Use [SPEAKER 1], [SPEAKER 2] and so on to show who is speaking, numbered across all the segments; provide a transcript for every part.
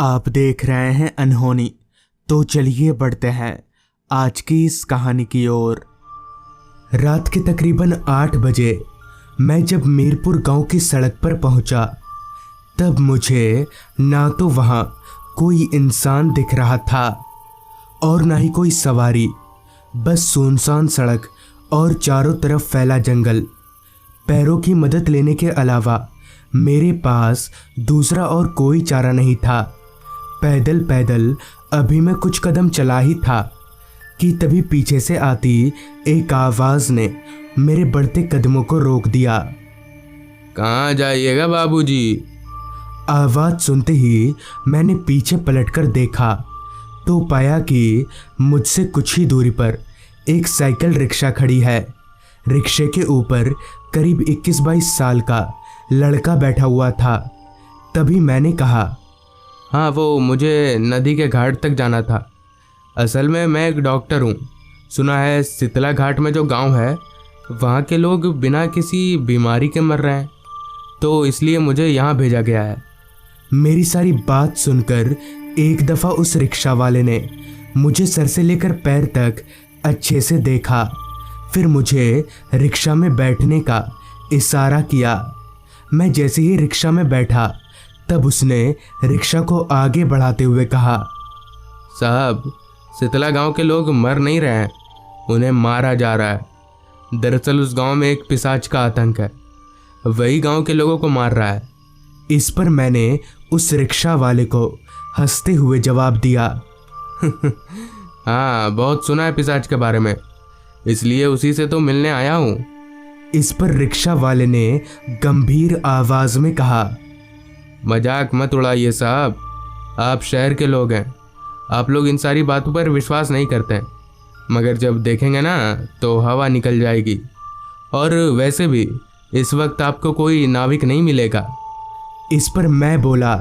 [SPEAKER 1] आप देख रहे हैं अनहोनी। तो चलिए बढ़ते हैं आज की इस कहानी की ओर। रात के तकरीबन 8 बजे मैं जब मीरपुर गांव की सड़क पर पहुंचा, तब मुझे ना तो वहां कोई इंसान दिख रहा था और ना ही कोई सवारी। बस सुनसान सड़क और चारों तरफ फैला जंगल। पैरों की मदद लेने के अलावा मेरे पास दूसरा और कोई चारा नहीं था। पैदल पैदल अभी मैं कुछ कदम चला ही था कि तभी पीछे से आती एक आवाज ने मेरे बढ़ते कदमों को रोक दिया।
[SPEAKER 2] कहाँ जाइएगा बाबूजी?
[SPEAKER 1] आवाज सुनते ही मैंने पीछे पलटकर देखा तो पाया कि मुझसे कुछ ही दूरी पर एक साइकिल रिक्शा खड़ी है। रिक्शे के ऊपर करीब 21-22 साल का लड़का बैठा हुआ था। तभी मैंने कहा,
[SPEAKER 2] हाँ, वो मुझे नदी के घाट तक जाना था। असल में मैं एक डॉक्टर हूँ। सुना है शीतला घाट में जो गांव है वहाँ के लोग बिना किसी बीमारी के मर रहे हैं, तो इसलिए मुझे यहाँ भेजा गया है।
[SPEAKER 1] मेरी सारी बात सुनकर एक दफ़ा उस रिक्शा वाले ने मुझे सर से लेकर पैर तक अच्छे से देखा, फिर मुझे रिक्शा में बैठने का इशारा किया। मैं जैसे ही रिक्शा में बैठा तब उसने रिक्शा को आगे बढ़ाते हुए कहा,
[SPEAKER 2] साहब, शीतला गांव के लोग मर नहीं रहे हैं, उन्हें मारा जा रहा है। दरअसल उस गांव में एक पिशाच का आतंक है, वही गांव के लोगों को मार रहा है।
[SPEAKER 1] इस पर मैंने उस रिक्शा वाले को हंसते हुए जवाब दिया,
[SPEAKER 2] हाँ, बहुत सुना है पिशाच के बारे में, इसलिए उसी से तो मिलने आया हूँ।
[SPEAKER 1] इस पर रिक्शा वाले ने गंभीर आवाज में कहा,
[SPEAKER 2] मजाक मत उड़ाइए साहब, आप शहर के लोग हैं, आप लोग इन सारी बातों पर विश्वास नहीं करते हैं, मगर जब देखेंगे ना तो हवा निकल जाएगी। और वैसे भी इस वक्त आपको कोई नाविक नहीं मिलेगा।
[SPEAKER 1] इस पर मैं बोला,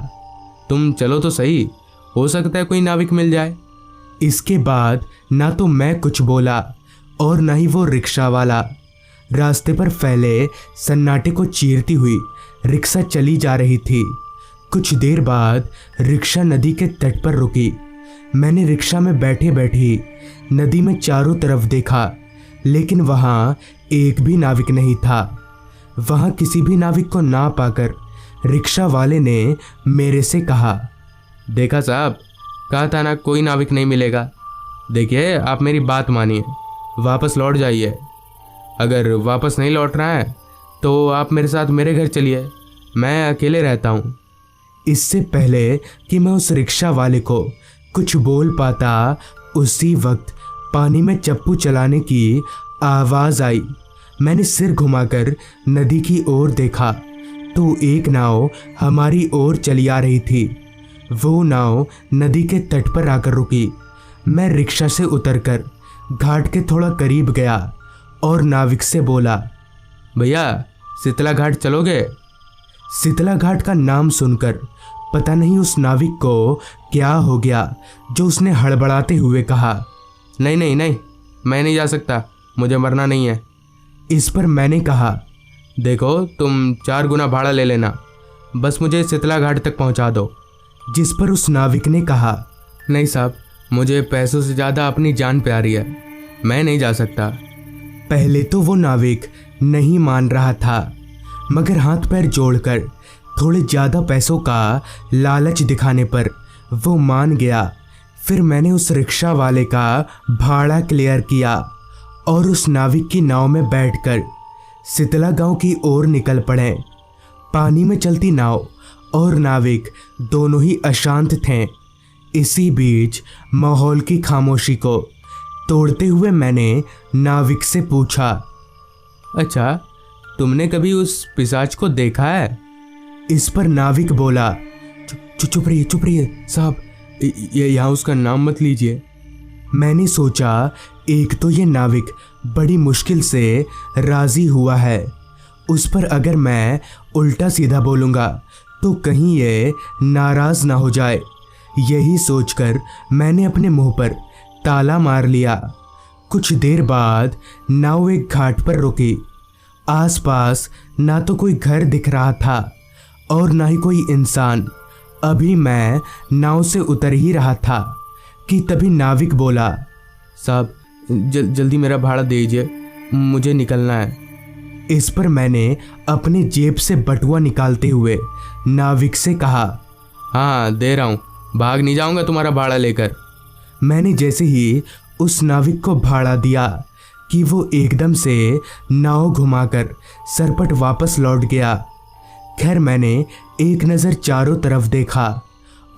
[SPEAKER 2] तुम चलो तो सही, हो सकता है कोई नाविक मिल जाए।
[SPEAKER 1] इसके बाद ना तो मैं कुछ बोला और ना ही वो रिक्शा वाला। रास्ते पर फैले सन्नाटे को चीरती हुई रिक्शा चली जा रही थी। कुछ देर बाद रिक्शा नदी के तट पर रुकी। मैंने रिक्शा में बैठे बैठे नदी में चारों तरफ देखा, लेकिन वहाँ एक भी नाविक नहीं था। वहाँ किसी भी नाविक को ना पाकर रिक्शा वाले ने मेरे से कहा,
[SPEAKER 2] देखा साहब, कहा था ना कोई नाविक नहीं मिलेगा। देखिए, आप मेरी बात मानिए, वापस लौट जाइए। अगर वापस नहीं लौट रहा है तो आप मेरे साथ मेरे घर चलिए, मैं अकेले रहता हूँ।
[SPEAKER 1] इससे पहले कि मैं उस रिक्शा वाले को कुछ बोल पाता, उसी वक्त पानी में चप्पू चलाने की आवाज़ आई। मैंने सिर घुमाकर नदी की ओर देखा तो एक नाव हमारी ओर चली आ रही थी। वो नाव नदी के तट पर आकर रुकी। मैं रिक्शा से उतरकर घाट के थोड़ा करीब गया और नाविक से बोला,
[SPEAKER 2] भैया, शीतला घाट चलोगे?
[SPEAKER 1] शीतला घाट का नाम सुनकर पता नहीं उस नाविक को क्या हो गया जो उसने हड़बड़ाते हुए कहा,
[SPEAKER 2] नहीं नहीं नहीं, मैं नहीं जा सकता, मुझे मरना नहीं है।
[SPEAKER 1] इस पर मैंने कहा,
[SPEAKER 2] देखो, तुम 4 गुना भाड़ा ले लेना, बस मुझे शीतला घाट तक पहुंचा दो।
[SPEAKER 1] जिस पर उस नाविक ने कहा,
[SPEAKER 2] नहीं साहब, मुझे पैसों से ज़्यादा अपनी जान प्यारी है, मैं नहीं जा सकता।
[SPEAKER 1] पहले तो वो नाविक नहीं मान रहा था, मगर हाथ पैर जोड़कर थोड़े ज़्यादा पैसों का लालच दिखाने पर वो मान गया। फिर मैंने उस रिक्शा वाले का भाड़ा क्लियर किया और उस नाविक की नाव में बैठकर शीतला गांव की ओर निकल पड़े। पानी में चलती नाव और नाविक दोनों ही अशांत थे। इसी बीच माहौल की खामोशी को तोड़ते हुए मैंने नाविक से पूछा,
[SPEAKER 2] अच्छा, तुमने कभी उस पिशाच को देखा है?
[SPEAKER 1] इस पर नाविक बोला,
[SPEAKER 2] चुप रहिए साहब, यहाँ उसका नाम मत लीजिए।
[SPEAKER 1] मैंने सोचा, एक तो ये नाविक बड़ी मुश्किल से राजी हुआ है, उस पर अगर मैं उल्टा सीधा बोलूँगा तो कहीं ये नाराज़ ना हो जाए। यही सोचकर मैंने अपने मुंह पर ताला मार लिया। कुछ देर बाद नाव एक घाट पर रुकी। आसपास ना तो कोई घर दिख रहा था और ना ही कोई इंसान। अभी मैं नाव से उतर ही रहा था कि तभी नाविक बोला,
[SPEAKER 2] साहब जल्दी मेरा भाड़ा दे दीजिए, मुझे निकलना है।
[SPEAKER 1] इस पर मैंने अपने जेब से बटुआ निकालते हुए नाविक से कहा,
[SPEAKER 2] हाँ दे रहा हूँ, भाग नहीं जाऊँगा तुम्हारा भाड़ा लेकर।
[SPEAKER 1] मैंने जैसे ही उस नाविक को भाड़ा दिया कि वो एकदम से नाव घुमाकर सरपट वापस लौट गया। खैर मैंने एक नज़र चारों तरफ देखा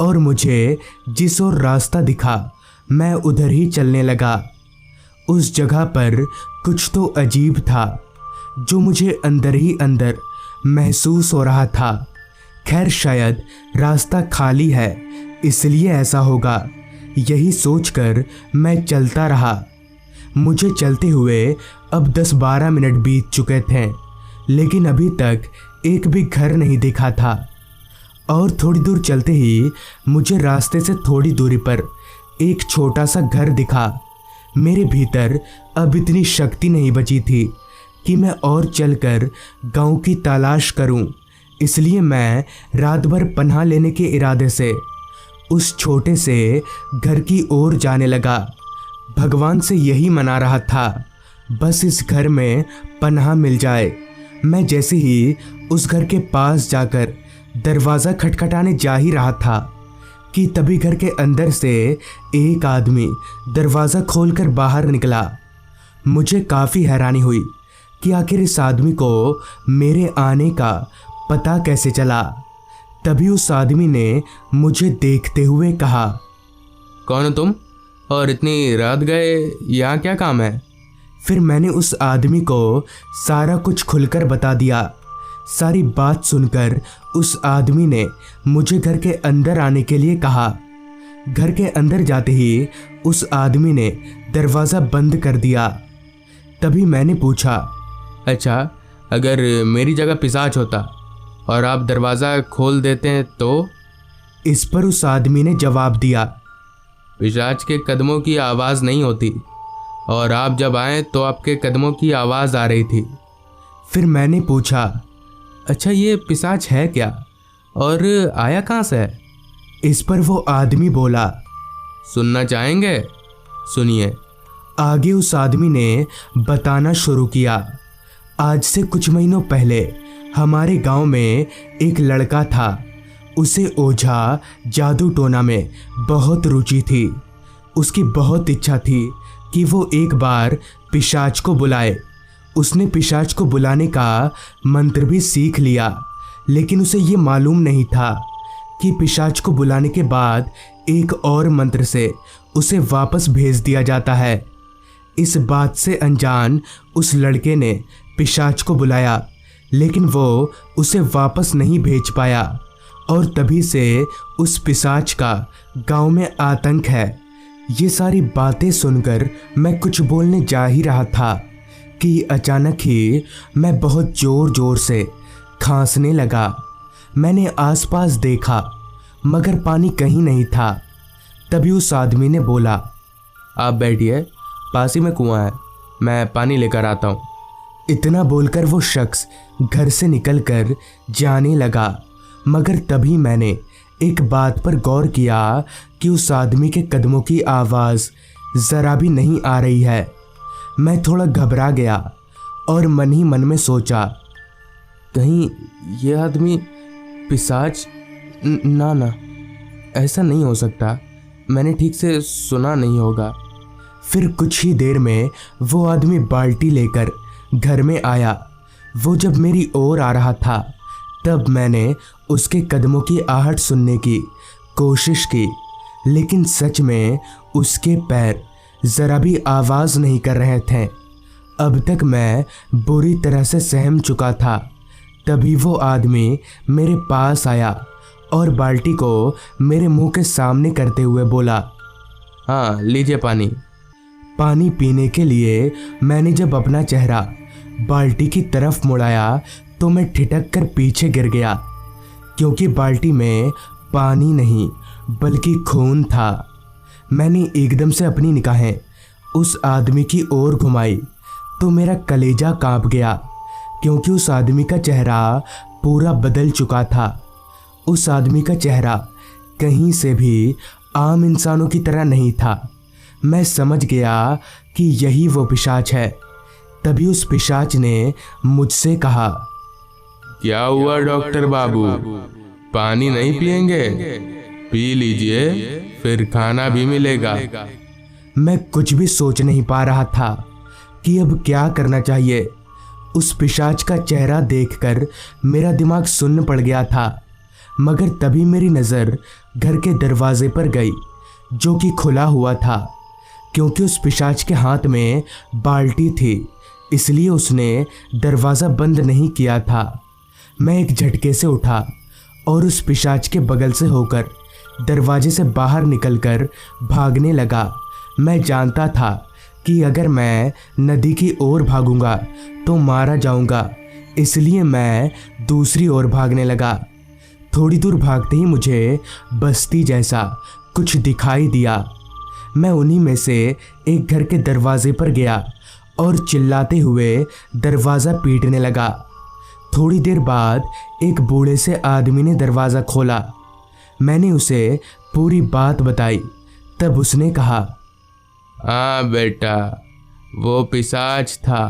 [SPEAKER 1] और मुझे जिस ओर रास्ता दिखा मैं उधर ही चलने लगा। उस जगह पर कुछ तो अजीब था जो मुझे अंदर ही अंदर महसूस हो रहा था। खैर शायद रास्ता खाली है इसलिए ऐसा होगा, यही सोचकर मैं चलता रहा। मुझे चलते हुए अब 10-12 मिनट बीत चुके थे, लेकिन अभी तक एक भी घर नहीं दिखा था। और थोड़ी दूर चलते ही मुझे रास्ते से थोड़ी दूरी पर एक छोटा सा घर दिखा। मेरे भीतर अब इतनी शक्ति नहीं बची थी कि मैं और चलकर गांव की तलाश करूं, इसलिए मैं रात भर पनाह लेने के इरादे से उस छोटे से घर की ओर जाने लगा। भगवान से यही मना रहा था, बस इस घर में पनाह मिल जाए। मैं जैसे ही उस घर के पास जाकर दरवाज़ा खटखटाने जा ही रहा था कि तभी घर के अंदर से एक आदमी दरवाज़ा खोलकर बाहर निकला। मुझे काफ़ी हैरानी हुई कि आखिर इस आदमी को मेरे आने का पता कैसे चला। तभी उस आदमी ने मुझे देखते हुए कहा,
[SPEAKER 2] कौन हो तुम और इतनी रात गए, यहाँ क्या काम है?
[SPEAKER 1] फिर मैंने उस आदमी को सारा कुछ खुलकर बता दिया। सारी बात सुनकर उस आदमी ने मुझे घर के अंदर आने के लिए कहा। घर के अंदर जाते ही उस आदमी ने दरवाज़ा बंद कर दिया। तभी मैंने पूछा,
[SPEAKER 2] अच्छा अगर मेरी जगह पिशाच होता और आप दरवाज़ा खोल देते हैं तो?
[SPEAKER 1] इस पर उस आदमी ने जवाब दिया,
[SPEAKER 2] पिशाच के कदमों की आवाज़ नहीं होती और आप जब आए तो आपके कदमों की आवाज़ आ रही थी।
[SPEAKER 1] फिर मैंने पूछा,
[SPEAKER 2] अच्छा ये पिशाच है क्या और आया कहाँ से है?
[SPEAKER 1] इस पर वो आदमी बोला,
[SPEAKER 2] सुनना चाहेंगे? सुनिए।
[SPEAKER 1] आगे उस आदमी ने बताना शुरू किया। आज से कुछ महीनों पहले हमारे गांव में एक लड़का था। उसे ओझा जादू टोना में बहुत रुचि थी। उसकी बहुत इच्छा थी कि वो एक बार पिशाच को बुलाए। उसने पिशाच को बुलाने का मंत्र भी सीख लिया, लेकिन उसे ये मालूम नहीं था कि पिशाच को बुलाने के बाद एक और मंत्र से उसे वापस भेज दिया जाता है। इस बात से अनजान उस लड़के ने पिशाच को बुलाया, लेकिन वो उसे वापस नहीं भेज पाया और तभी से उस पिशाच का गांव में आतंक है। ये सारी बातें सुनकर मैं कुछ बोलने जा ही रहा था कि अचानक ही मैं बहुत ज़ोर ज़ोर से खांसने लगा। मैंने आसपास देखा मगर पानी कहीं नहीं था। तभी उस आदमी ने बोला,
[SPEAKER 2] आप बैठिए, पास ही में कुआं है, मैं पानी लेकर आता हूँ।
[SPEAKER 1] इतना बोलकर वो शख्स घर से निकलकर जाने लगा। मगर तभी मैंने एक बात पर गौर किया कि उस आदमी के कदमों की आवाज़ ज़रा भी नहीं आ रही है। मैं थोड़ा घबरा गया और मन ही मन में सोचा,
[SPEAKER 2] कहीं ये आदमी पिशाच? ना, ऐसा नहीं हो सकता, मैंने ठीक से सुना नहीं होगा।
[SPEAKER 1] फिर कुछ ही देर में वो आदमी बाल्टी लेकर घर में आया। वो जब मेरी ओर आ रहा था तब मैंने उसके कदमों की आहट सुनने की कोशिश की, लेकिन सच में उसके पैर ज़रा भी आवाज़ नहीं कर रहे थे। अब तक मैं बुरी तरह से सहम चुका था। तभी वो आदमी मेरे पास आया और बाल्टी को मेरे मुंह के सामने करते हुए बोला,
[SPEAKER 2] हाँ लीजिए पानी।
[SPEAKER 1] पानी पीने के लिए मैंने जब अपना चेहरा बाल्टी की तरफ मुड़ाया तो मैं ठिठक कर पीछे गिर गया, क्योंकि बाल्टी में पानी नहीं बल्कि खून था। मैंने एकदम से अपनी निगाहें उस आदमी की ओर घुमाई तो मेरा कलेजा कांप गया, क्योंकि उस आदमी का चेहरा पूरा बदल चुका था। उस आदमी का चेहरा कहीं से भी आम इंसानों की तरह नहीं था। मैं समझ गया कि यही वो पिशाच है। तभी उस पिशाच ने मुझसे कहा,
[SPEAKER 2] क्या हुआ डॉक्टर बाबू, पानी नहीं पिएंगे? पी लीजिए, फिर खाना भी मिलेगा।
[SPEAKER 1] मैं कुछ भी सोच नहीं पा रहा था कि अब क्या करना चाहिए। उस पिशाच का चेहरा देखकर मेरा दिमाग सुन्न पड़ गया था। मगर तभी मेरी नज़र घर के दरवाजे पर गई, जो कि खुला हुआ था। क्योंकि उस पिशाच के हाथ में बाल्टी थी, इसलिए उसने दरवाज़ा बंद नहीं किया था। मैं एक झटके से उठा और उस पिशाच के बगल से होकर दरवाजे से बाहर निकलकर भागने लगा। मैं जानता था कि अगर मैं नदी की ओर भागूंगा तो मारा जाऊंगा, इसलिए मैं दूसरी ओर भागने लगा। थोड़ी दूर भागते ही मुझे बस्ती जैसा कुछ दिखाई दिया। मैं उन्हीं में से एक घर के दरवाजे पर गया और चिल्लाते हुए दरवाज़ा पीटने लगा। थोड़ी देर बाद एक बूढ़े से आदमी ने दरवाज़ा खोला। मैंने उसे पूरी बात बताई। तब उसने कहा,
[SPEAKER 2] हाँ बेटा, वो पिशाच था।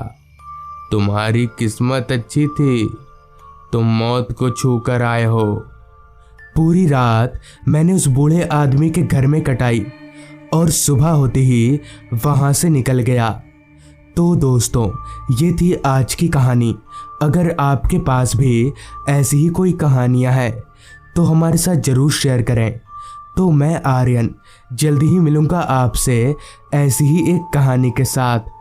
[SPEAKER 2] तुम्हारी किस्मत अच्छी थी, तुम मौत को छू कर आए हो।
[SPEAKER 1] पूरी रात मैंने उस बूढ़े आदमी के घर में कटाई और सुबह होते ही वहाँ से निकल गया। तो दोस्तों, ये थी आज की कहानी। अगर आपके पास भी ऐसी ही कोई कहानियाँ हैं तो हमारे साथ ज़रूर शेयर करें। तो मैं आर्यन जल्दी ही मिलूँगा आपसे ऐसी ही एक कहानी के साथ।